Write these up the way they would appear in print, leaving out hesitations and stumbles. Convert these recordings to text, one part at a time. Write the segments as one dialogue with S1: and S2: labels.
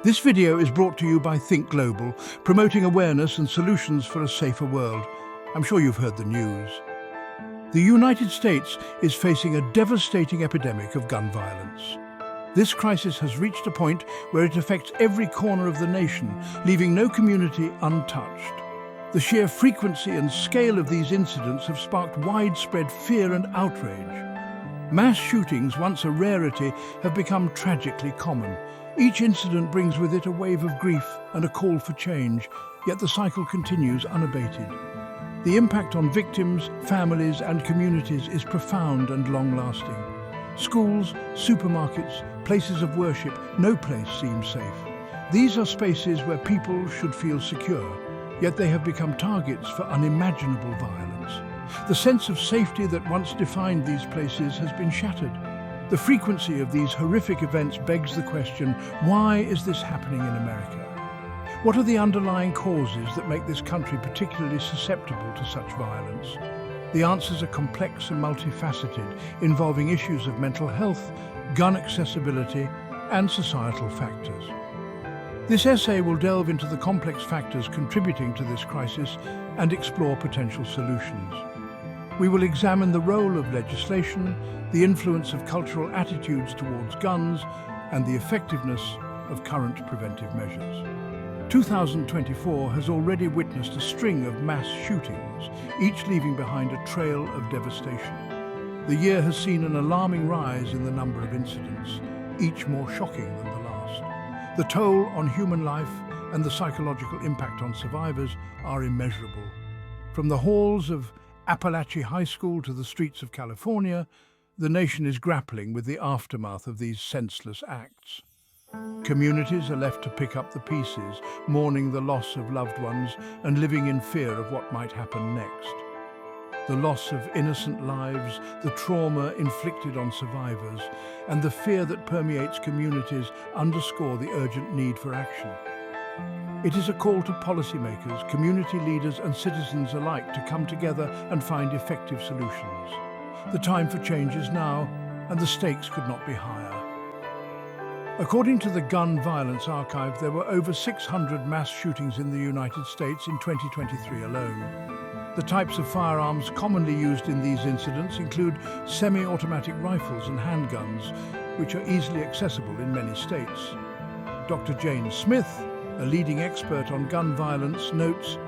S1: This video is brought to you by Think Global, promoting awareness and solutions for a safer world. I'm sure you've heard the news. The United States is facing a devastating epidemic of gun violence. This crisis has reached a point where it affects every corner of the nation, leaving no community untouched. The sheer frequency and scale of these incidents have sparked widespread fear and outrage. Mass shootings, once a rarity, have become tragically common. Each incident brings with it a wave of grief and a call for change, yet the cycle continues unabated. The impact on victims, families and communities is profound and long-lasting. Schools, supermarkets, places of worship, no place seems safe. These are spaces where people should feel secure, yet they have become targets for unimaginable violence. The sense of safety that once defined these places has been shattered. The frequency of these horrific events begs the question, why is this happening in America? What are the underlying causes that make this country particularly susceptible to such violence? The answers are complex and multifaceted, involving issues of mental health, gun accessibility, and societal factors. This essay will delve into the complex factors contributing to this crisis and explore potential solutions. We will examine the role of legislation, the influence of cultural attitudes towards guns, and the effectiveness of current preventive measures. 2024 has already witnessed a string of mass shootings, each leaving behind a trail of devastation. The year has seen an alarming rise in the number of incidents, each more shocking than the last. The toll on human life and the psychological impact on survivors are immeasurable. From the halls of Appalachia High School to the streets of California, the nation is grappling with the aftermath of these senseless acts. Communities are left to pick up the pieces, mourning the loss of loved ones and living in fear of what might happen next. The loss of innocent lives, the trauma inflicted on survivors, and the fear that permeates communities underscore the urgent need for action. It is a call to policymakers, community leaders and citizens alike to come together and find effective solutions. The time for change is now, and the stakes could not be higher. According to the Gun Violence Archive, there were over 600 mass shootings in the United States in 2023 alone. The types of firearms commonly used in these incidents include semi-automatic rifles and handguns, which are easily accessible in many states. Dr. Jane Smith, a leading expert on gun violence, notes,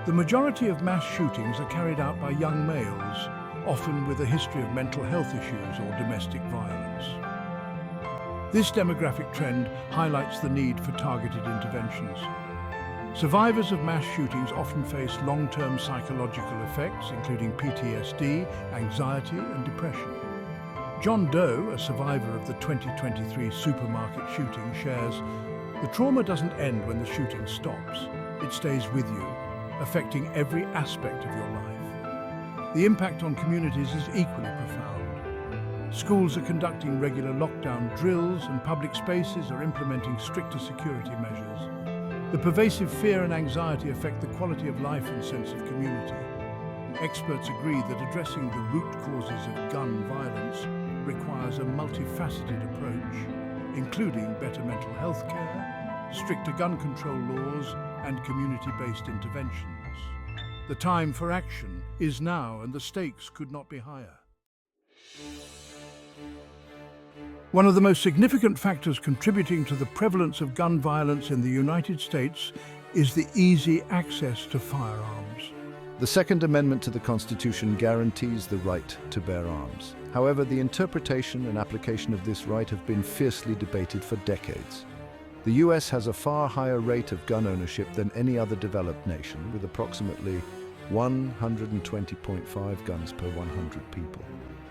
S1: "The majority of mass shootings are carried out by young males, often with a history of mental health issues or domestic violence." This demographic trend highlights the need for targeted interventions. Survivors of mass shootings often face long-term psychological effects, including PTSD, anxiety, and depression. John Doe, a survivor of the 2023 supermarket shooting, shares, "The trauma doesn't end when the shooting stops. It stays with you, affecting every aspect of your life." The impact on communities is equally profound. Schools are conducting regular lockdown drills and public spaces are implementing stricter security measures. The pervasive fear and anxiety affect the quality of life and sense of community. Experts agree that addressing the root causes of gun violence requires a multifaceted approach, including better mental health care, stricter gun control laws, and community-based interventions. The time for action is now, and the stakes could not be higher. One of the most significant factors contributing to the prevalence of gun violence in the United States is the easy access to firearms.
S2: The Second Amendment to the Constitution guarantees the right to bear arms. However, the interpretation and application of this right have been fiercely debated for decades. The US has a far higher rate of gun ownership than any other developed nation, with approximately 120.5 guns per 100 people.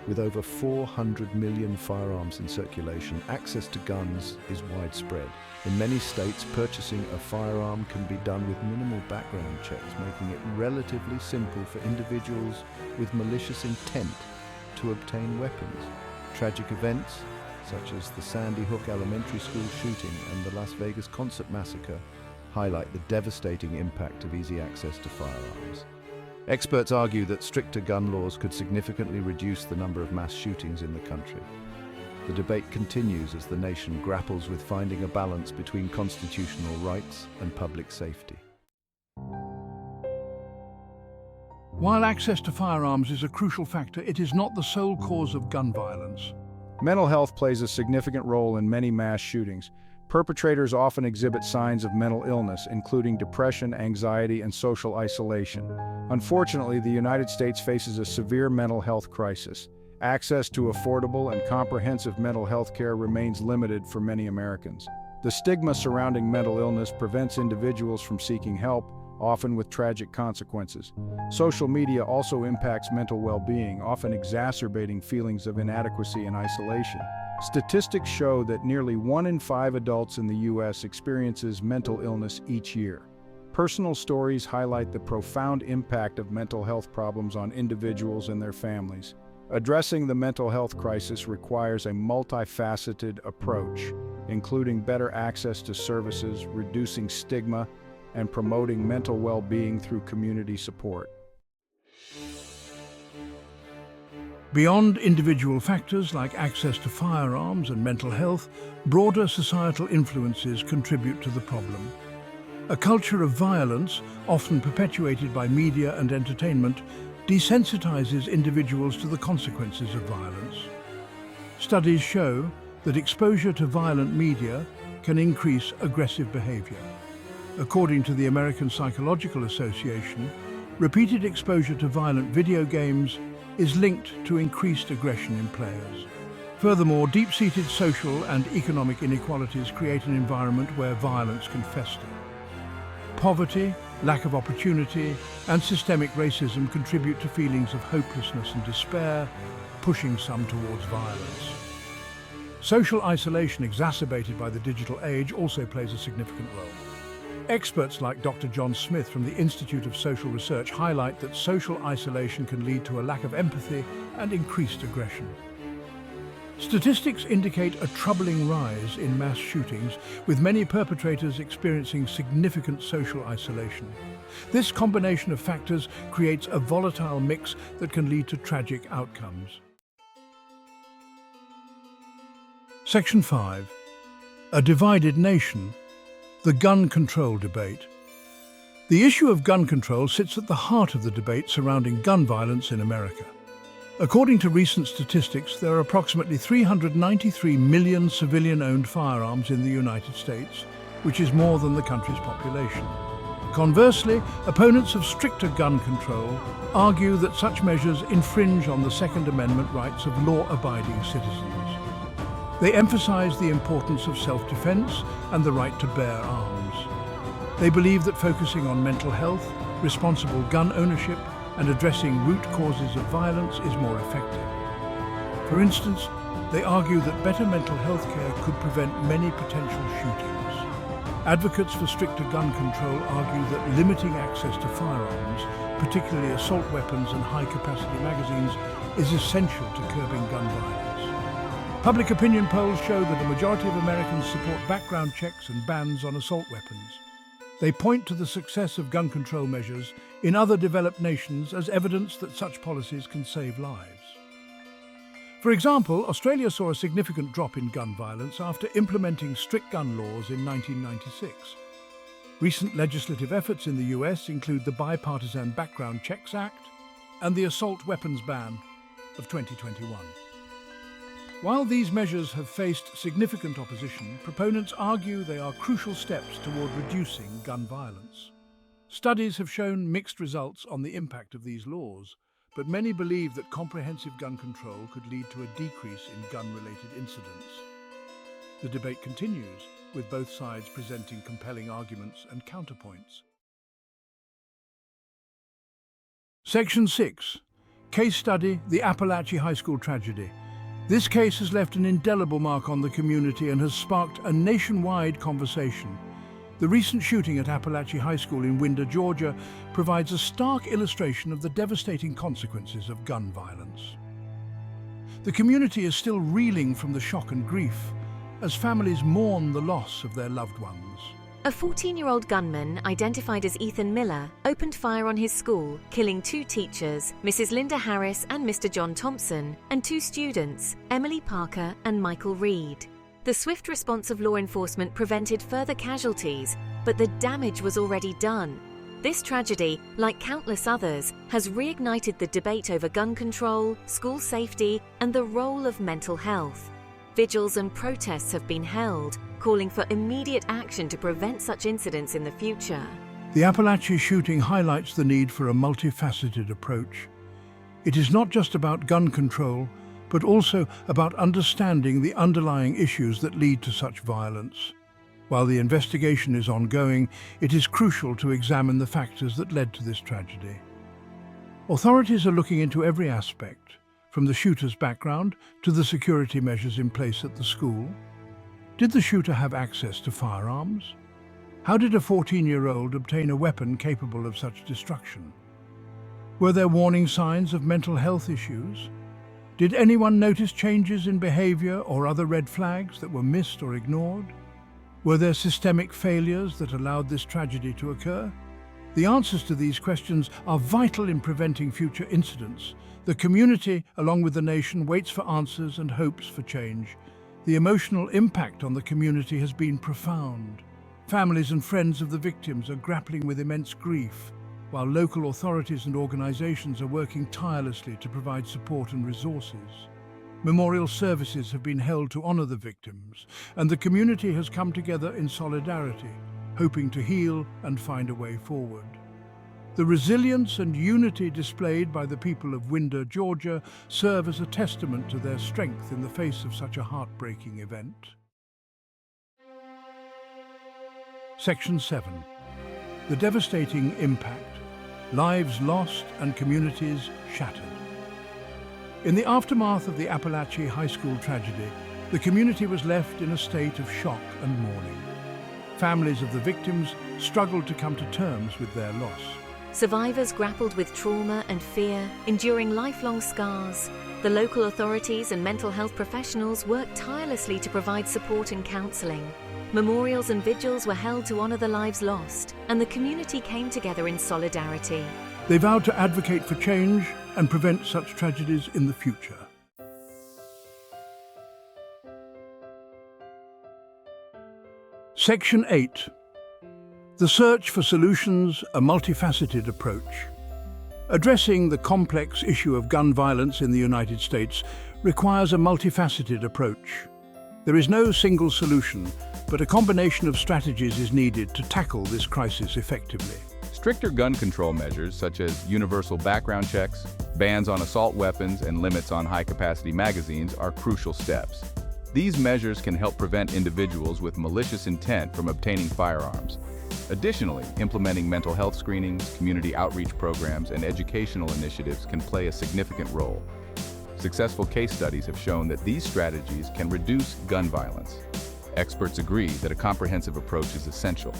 S2: With over 400 million firearms in circulation, access to guns is widespread. In many states, purchasing a firearm can be done with minimal background checks, making it relatively simple for individuals with malicious intent to obtain weapons. Tragic events, such as the Sandy Hook Elementary School shooting and the Las Vegas concert massacre, highlight the devastating impact of easy access to firearms. Experts argue that stricter gun laws could significantly reduce the number of mass shootings in the country. The debate continues as the nation grapples with finding a balance between constitutional rights and public safety.
S1: While access to firearms is a crucial factor, it is not the sole cause of gun violence.
S3: Mental health plays a significant role in many mass shootings. Perpetrators often exhibit signs of mental illness, including depression, anxiety, and social isolation. Unfortunately, the United States faces a severe mental health crisis. Access to affordable and comprehensive mental health care remains limited for many Americans. The stigma surrounding mental illness prevents individuals from seeking help, often with tragic consequences. Social media also impacts mental well-being, often exacerbating feelings of inadequacy and isolation. Statistics show that nearly 1 in 5 adults in the U.S. experiences mental illness each year. Personal stories highlight the profound impact of mental health problems on individuals and their families. Addressing the mental health crisis requires a multifaceted approach, including better access to services, reducing stigma, and promoting mental well-being through community support.
S1: Beyond individual factors like access to firearms and mental health, broader societal influences contribute to the problem. A culture of violence, often perpetuated by media and entertainment, desensitizes individuals to the consequences of violence. Studies show that exposure to violent media can increase aggressive behavior. According to the American Psychological Association, repeated exposure to violent video games is linked to increased aggression in players. Furthermore, deep-seated social and economic inequalities create an environment where violence can fester. Poverty, lack of opportunity, and systemic racism contribute to feelings of hopelessness and despair, pushing some towards violence. Social isolation exacerbated by the digital age also plays a significant role. Experts like Dr. John Smith from the Institute of Social Research highlight that social isolation can lead to a lack of empathy and increased aggression. Statistics indicate a troubling rise in mass shootings, with many perpetrators experiencing significant social isolation. This combination of factors creates a volatile mix that can lead to tragic outcomes. Section 5. A divided nation. The gun control debate. The issue of gun control sits at the heart of the debate surrounding gun violence in America. According to recent statistics, there are approximately 393 million civilian-owned firearms in the United States, which is more than the country's population. Conversely, opponents of stricter gun control argue that such measures infringe on the Second Amendment rights of law-abiding citizens. They emphasize the importance of self-defense and the right to bear arms. They believe that focusing on mental health, responsible gun ownership, and addressing root causes of violence is more effective. For instance, they argue that better mental health care could prevent many potential shootings. Advocates for stricter gun control argue that limiting access to firearms, particularly assault weapons and high-capacity magazines, is essential to curbing gun violence. Public opinion polls show that a majority of Americans support background checks and bans on assault weapons. They point to the success of gun control measures in other developed nations as evidence that such policies can save lives. For example, Australia saw a significant drop in gun violence after implementing strict gun laws in 1996. Recent legislative efforts in the US include the Bipartisan Background Checks Act and the Assault Weapons Ban of 2021. While these measures have faced significant opposition, proponents argue they are crucial steps toward reducing gun violence. Studies have shown mixed results on the impact of these laws, but many believe that comprehensive gun control could lead to a decrease in gun-related incidents. The debate continues, with both sides presenting compelling arguments and counterpoints. Section 6. Case study: the Apalachee High School tragedy. This case has left an indelible mark on the community and has sparked a nationwide conversation. The recent shooting at Apalachee High School in Winder, Georgia, provides a stark illustration of the devastating consequences of gun violence. The community is still reeling from the shock and grief as families mourn the loss of their loved ones.
S4: A 14-year-old gunman, identified as Ethan Miller, opened fire on his school, killing 2 teachers, Mrs. Linda Harris and Mr. John Thompson, and 2 students, Emily Parker and Michael Reed. The swift response of law enforcement prevented further casualties, but the damage was already done. This tragedy, like countless others, has reignited the debate over gun control, school safety, and the role of mental health. Vigils and protests have been held, calling for immediate action to prevent such incidents in the future.
S1: The Apalachee shooting highlights the need for a multifaceted approach. It is not just about gun control, but also about understanding the underlying issues that lead to such violence. While the investigation is ongoing, it is crucial to examine the factors that led to this tragedy. Authorities are looking into every aspect, from the shooter's background to the security measures in place at the school. Did the shooter have access to firearms? How did a 14-year-old obtain a weapon capable of such destruction? Were there warning signs of mental health issues? Did anyone notice changes in behavior or other red flags that were missed or ignored? Were there systemic failures that allowed this tragedy to occur? The answers to these questions are vital in preventing future incidents. The community, along with the nation, waits for answers and hopes for change. The emotional impact on the community has been profound. Families and friends of the victims are grappling with immense grief, while local authorities and organizations are working tirelessly to provide support and resources. Memorial services have been held to honor the victims, and the community has come together in solidarity, hoping to heal and find a way forward. The resilience and unity displayed by the people of Winder, Georgia, serve as a testament to their strength in the face of such a heartbreaking event. Section 7. The devastating impact. Lives lost and communities shattered. In the aftermath of the Apalachee High School tragedy, the community was left in a state of shock and mourning. Families of the victims struggled to come to terms with their loss.
S4: Survivors grappled with trauma and fear, enduring lifelong scars. The local authorities and mental health professionals worked tirelessly to provide support and counseling. Memorials and vigils were held to honor the lives lost, and the community came together in solidarity.
S1: They vowed to advocate for change and prevent such tragedies in the future. Section 8. The search for solutions, a multifaceted approach. Addressing the complex issue of gun violence in the United States requires a multifaceted approach. There is no single solution, but a combination of strategies is needed to tackle this crisis effectively.
S5: Stricter gun control measures such as universal background checks, bans on assault weapons, and limits on high-capacity magazines are crucial steps. These measures can help prevent individuals with malicious intent from obtaining firearms. Additionally, implementing mental health screenings, community outreach programs, and educational initiatives can play a significant role. Successful case studies have shown that these strategies can reduce gun violence. Experts agree that a comprehensive approach is essential.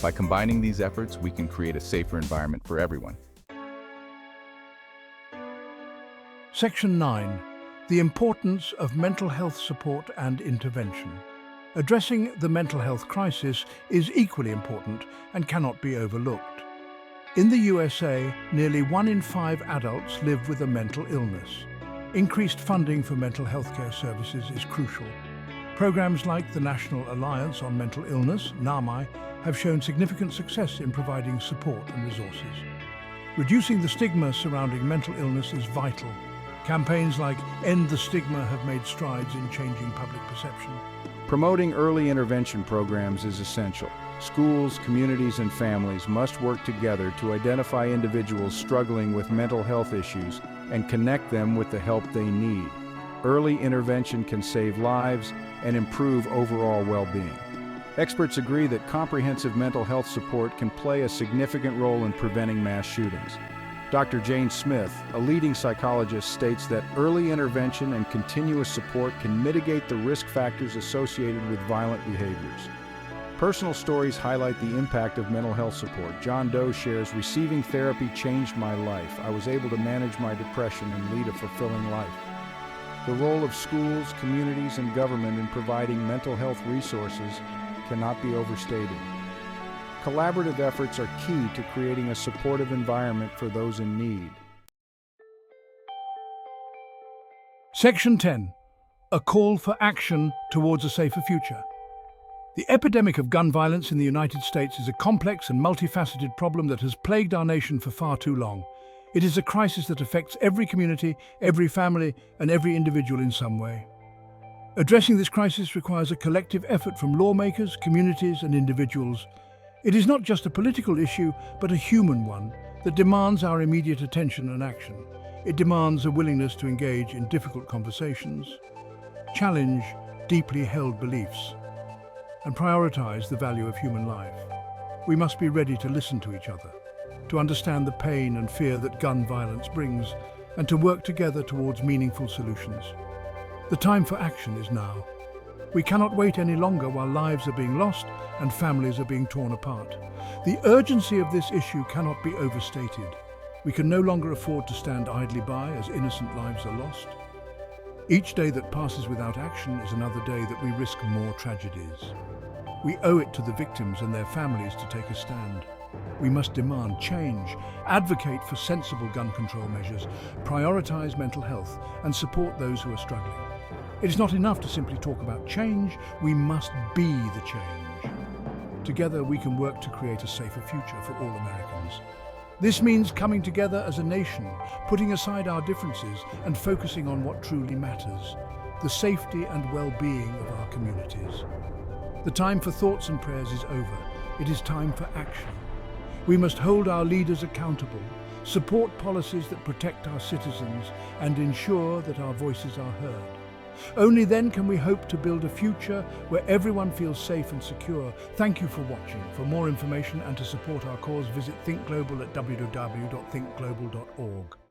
S5: By combining these efforts, we can create a safer environment for everyone.
S1: Section 9. The importance of mental health support and intervention. Addressing the mental health crisis is equally important and cannot be overlooked. In the USA, nearly 1 in 5 adults live with a mental illness. Increased funding for mental health care services is crucial. Programs like the National Alliance on Mental Illness, NAMI, have shown significant success in providing support and resources. Reducing the stigma surrounding mental illness is vital. Campaigns like End the Stigma have made strides in changing public perception.
S3: Promoting early intervention programs is essential. Schools, communities, and families must work together to identify individuals struggling with mental health issues and connect them with the help they need. Early intervention can save lives and improve overall well-being. Experts agree that comprehensive mental health support can play a significant role in preventing mass shootings. Dr. Jane Smith, a leading psychologist, states that early intervention and continuous support can mitigate the risk factors associated with violent behaviors. Personal stories highlight the impact of mental health support. John Doe shares, "Receiving therapy changed my life. I was able to manage my depression and lead a fulfilling life." The role of schools, communities, and government in providing mental health resources cannot be overstated. Collaborative efforts are key to creating a supportive environment for those in need.
S1: Section 10. A call for action towards a safer future. The epidemic of gun violence in the United States is a complex and multifaceted problem that has plagued our nation for far too long. It is a crisis that affects every community, every family, and every individual in some way. Addressing this crisis requires a collective effort from lawmakers, communities, and individuals. It is not just a political issue, but a human one that demands our immediate attention and action. It demands a willingness to engage in difficult conversations, challenge deeply held beliefs, and prioritize the value of human life. We must be ready to listen to each other, to understand the pain and fear that gun violence brings, and to work together towards meaningful solutions. The time for action is now. We cannot wait any longer while lives are being lost and families are being torn apart. The urgency of this issue cannot be overstated. We can no longer afford to stand idly by as innocent lives are lost. Each day that passes without action is another day that we risk more tragedies. We owe it to the victims and their families to take a stand. We must demand change, advocate for sensible gun control measures, prioritize mental health, and support those who are struggling. It is not enough to simply talk about change, we must be the change. Together we can work to create a safer future for all Americans. This means coming together as a nation, putting aside our differences and focusing on what truly matters, the safety and well-being of our communities. The time for thoughts and prayers is over. It is time for action. We must hold our leaders accountable, support policies that protect our citizens, and ensure that our voices are heard. Only then can we hope to build a future where everyone feels safe and secure. Thank you for watching. For more information and to support our cause, visit Think Global at www.thinkglobal.org.